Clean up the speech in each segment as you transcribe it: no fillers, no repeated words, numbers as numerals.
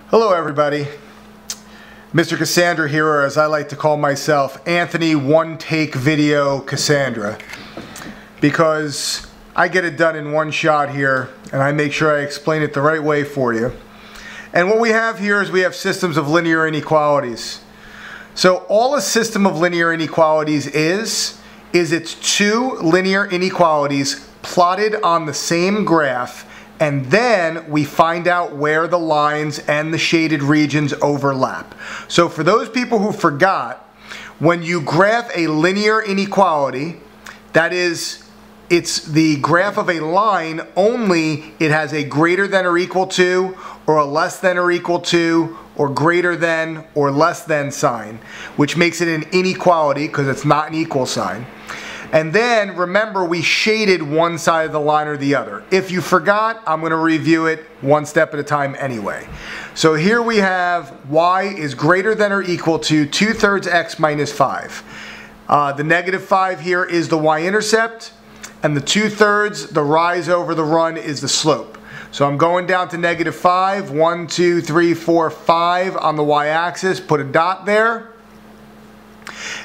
Hello everybody, Mr. Cassandra here, or as I like to call myself, Anthony One Take Video Cassandra, because I get it done in one shot here and I make sure I explain it the right way for you. And what we have here is we have systems of linear inequalities. So all a system of linear inequalities is it's two linear inequalities plotted on the same graph, and then we find out where the lines and the shaded regions overlap. So for those people who forgot, when you graph a linear inequality, that is, it's the graph of a line, only it has a greater than or equal to, or a less than or equal to, or greater than or less than sign, which makes it an inequality because it's not an equal sign. And then remember, we shaded one side of the line or the other. If you forgot, I'm going to review it one step at a time anyway. So here we have y is greater than or equal to 2/3 x minus 5. The negative 5 here is the y-intercept, and the 2/3, the rise over the run, is the slope. So I'm going down to negative 5, 1, 2, 3, 4, 5 on the y-axis, put a dot there.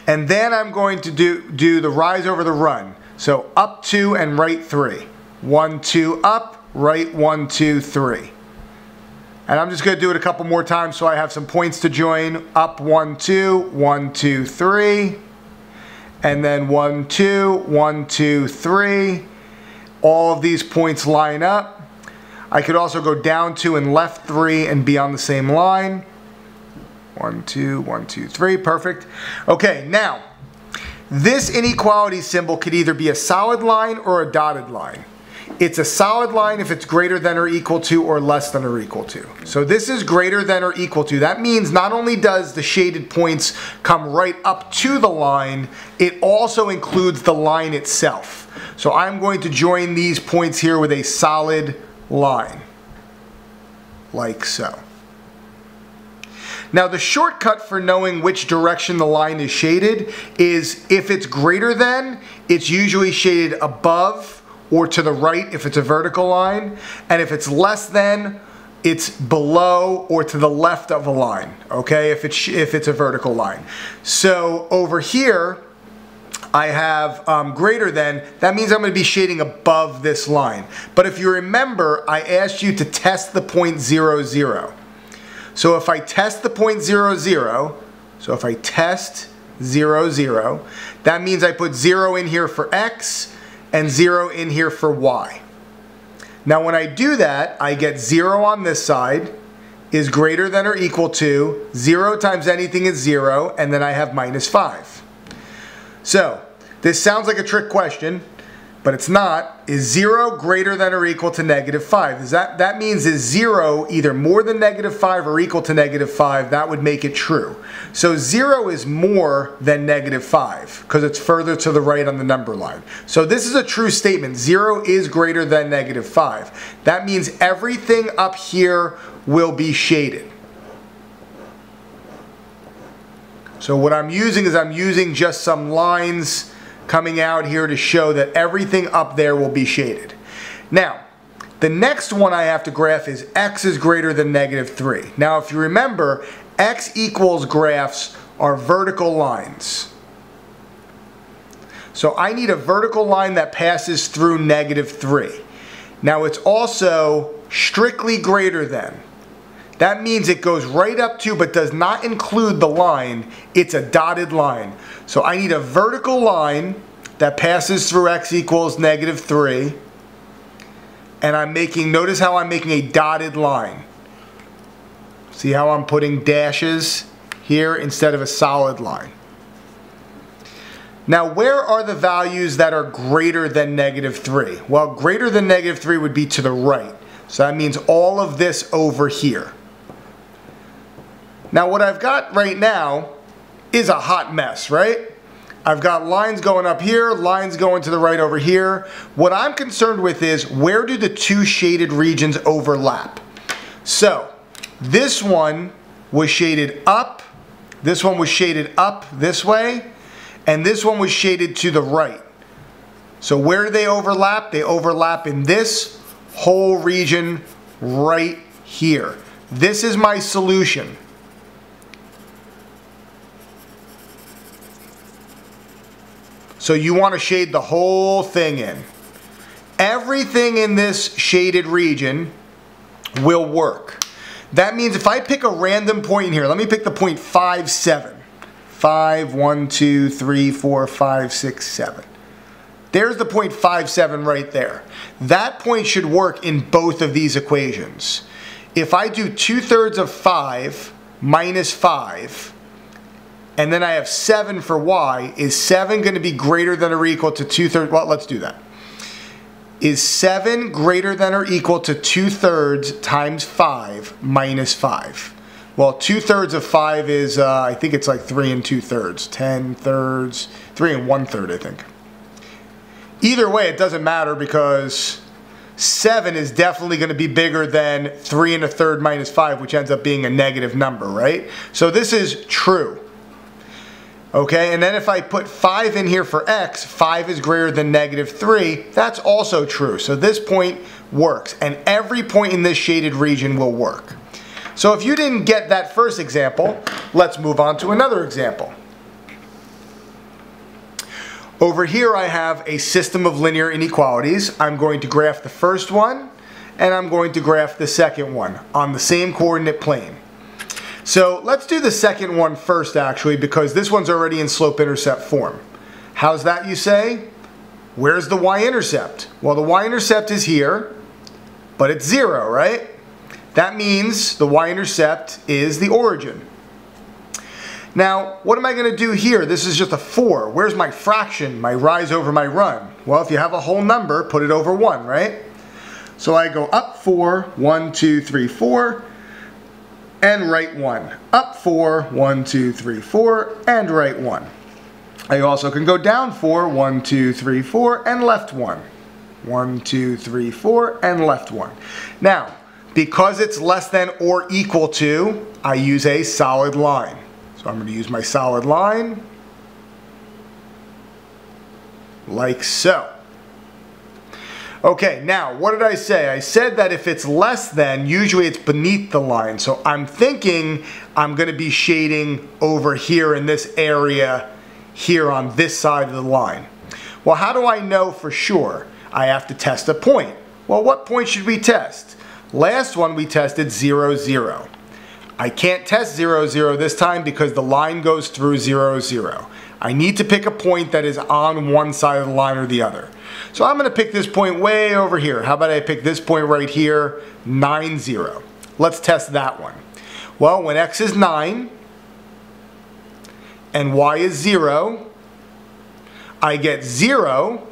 And then I'm going to do the rise over the run. So up 2 and right 3. 1, 2, up, right 1, 2, 3. And I'm just going to do it a couple more times so I have some points to join. Up 1, 2, 1, 2, 3. And then 1, 2, 1, 2, 3. All of these points line up. I could also go down 2 and left 3 and be on the same line. 1, 2, 1, 2, 3, perfect. Okay, now, this inequality symbol could either be a solid line or a dotted line. It's a solid line if it's greater than or equal to or less than or equal to. So this is greater than or equal to. That means not only does the shaded points come right up to the line, it also includes the line itself. So I'm going to join these points here with a solid line, like so. Now the shortcut for knowing which direction the line is shaded is if it's greater than, it's usually shaded above or to the right if it's a vertical line, and if it's less than, it's below or to the left of a line, okay, if it's a vertical line. So over here I have greater than, that means I'm going to be shading above this line. But if you remember, I asked you to test the point 0, 0. So if I test the point 0, 0, so if I test 0, 0, that means I put 0 in here for x and 0 in here for y. Now when I do that, I get 0 on this side is greater than or equal to 0 times anything is 0, and then I have minus 5. So this sounds like a trick question, but it's not. Is 0 greater than or equal to negative 5? That means is 0 either more than negative 5 or equal to negative 5? That would make it true. So 0 is more than negative 5 because it's further to the right on the number line. So this is a true statement. 0 is greater than negative 5. That means everything up here will be shaded. So what I'm using is I'm using just some lines coming out here to show that everything up there will be shaded. Now, the next one I have to graph is x is greater than negative 3. Now, if you remember, x equals graphs are vertical lines. So I need a vertical line that passes through negative 3. Now, it's also strictly greater than. That means it goes right up to but does not include the line. It's a dotted line. So I need a vertical line that passes through x equals negative 3. And I'm making, notice how I'm making a dotted line. See how I'm putting dashes here instead of a solid line. Now where are the values that are greater than negative 3? Well, greater than negative 3 would be to the right. So that means all of this over here. Now what I've got right now is a hot mess, right? I've got lines going up here, lines going to the right over here. What I'm concerned with is where do the two shaded regions overlap? So this one was shaded up, this one was shaded up this way, and this one was shaded to the right. So where do they overlap? They overlap in this whole region right here. This is my solution. So you want to shade the whole thing in. Everything in this shaded region will work. That means if I pick a random point in here, let me pick the point 5, 7. 5, 1, 2, 3, 4, 5, 6, 7. There's the point 5, 7 right there. That point should work in both of these equations. If I do 2/3 of 5 minus 5, and then I have 7 for y, is 7 going to be greater than or equal to 2/3? Well, let's do that. Is 7 greater than or equal to 2/3 times 5 minus 5? Well, 2/3 of 5 is, I think it's like 3 2/3. 10/3, 3 1/3, I think. Either way, it doesn't matter because 7 is definitely going to be bigger than 3 1/3 minus 5, which ends up being a negative number, right? So this is true. Okay, and then if I put 5 in here for x, 5 is greater than -3. That's also true. So this point works, and every point in this shaded region will work. So if you didn't get that first example, let's move on to another example. Over here I have a system of linear inequalities. I'm going to graph the first one, and I'm going to graph the second one on the same coordinate plane. So let's do the second one first, actually, because this one's already in slope-intercept form. How's that, you say? Where's the y-intercept? Well, the y-intercept is here, but it's 0, right? That means the y-intercept is the origin. Now, what am I going to do here? This is just a 4. Where's my fraction, my rise over my run? Well, if you have a whole number, put it over 1, right? So I go up 4, 1, 2, 3, 4, and right 1. Up 4, 1, 2, 3, 4, and right 1. I also can go down 4, 1, 2, 3, 4, and left 1. 1, 2, 3, 4, and left 1. Now, because it's less than or equal to, I use a solid line. So I'm going to use my solid line like so. Okay, now what did I say? I said that if it's less than, usually it's beneath the line. So I'm thinking I'm going to be shading over here in this area here on this side of the line. Well, how do I know for sure? I have to test a point. Well, what point should we test? Last one we tested 0, 0. I can't test 0, 0 this time because the line goes through 0, 0. I need to pick a point that is on one side of the line or the other. So I'm going to pick this point way over here. How about I pick this point right here, 9, 0. Let's test that one. Well, when x is 9 and y is 0, I get 0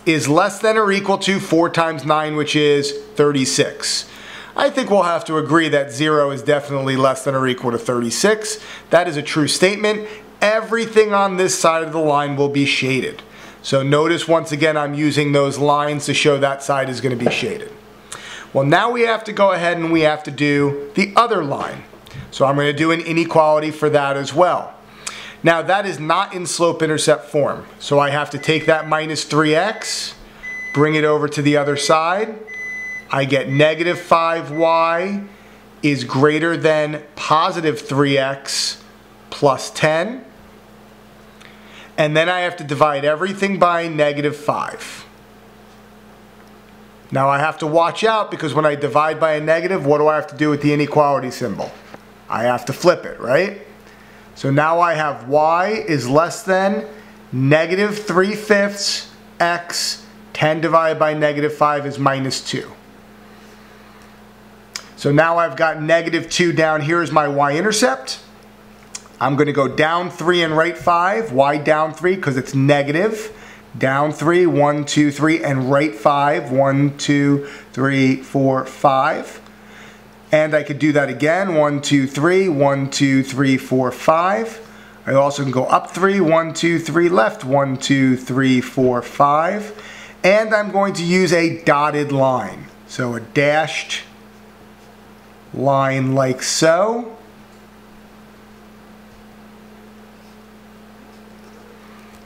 is less than or equal to 4 times 9, which is 36. I think we'll have to agree that 0 is definitely less than or equal to 36. That is a true statement. Everything on this side of the line will be shaded. So notice once again I'm using those lines to show that side is going to be shaded. Well, now we have to go ahead and we have to do the other line. So I'm going to do an inequality for that as well. Now that is not in slope-intercept form. So I have to take that minus 3x, bring it over to the other side. I get negative 5y is greater than positive 3x plus 10. And then I have to divide everything by negative 5. Now I have to watch out because when I divide by a negative, what do I have to do with the inequality symbol? I have to flip it, right? So now I have y is less than negative 3/5 x, 10 divided by negative 5 is minus 2. So now I've got negative 2 down here is my y-intercept. I'm going to go down 3 and right 5. Why down 3? Because it's negative. Down 3, 1, 2, 3, and right 5. 1, 2, 3, 4, 5. And I could do that again. 1, 2, 3, 1, 2, 3, 4, 5. I also can go up 3, 1, 2, 3, left, 1, 2, 3, 4, 5. And I'm going to use a dotted line. So a dashed line like so.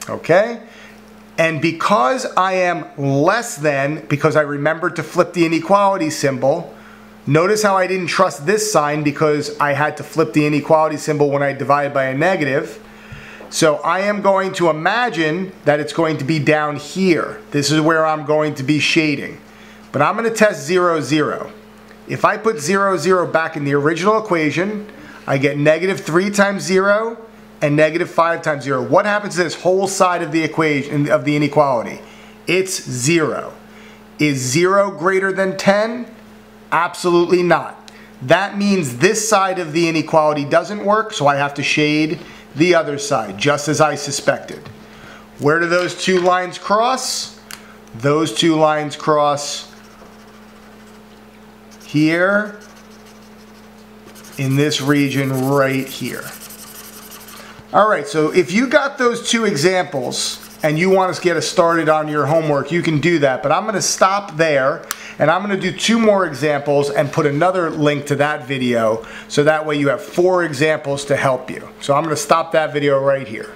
Okay, and because I am less than, because I remembered to flip the inequality symbol, Notice how I didn't trust this sign because I had to flip the inequality symbol when I divide by a negative. So I am going to imagine that it's going to be down here. This is where I'm going to be shading. But I'm going to test 0, 0. If I put 0, 0 back in the original equation, I get negative 3 times 0 and negative 5 times 0. What happens to this whole side of the equation, of the inequality? It's 0. Is 0 greater than 10? Absolutely not. That means this side of the inequality doesn't work, so I have to shade the other side, just as I suspected. Where do those two lines cross? Those two lines cross here in this region right here. Alright, so if you got those two examples and you want to get us started on your homework, you can do that. But I'm going to stop there and I'm going to do 2 more examples and put another link to that video so that way you have 4 examples to help you. So I'm going to stop that video right here.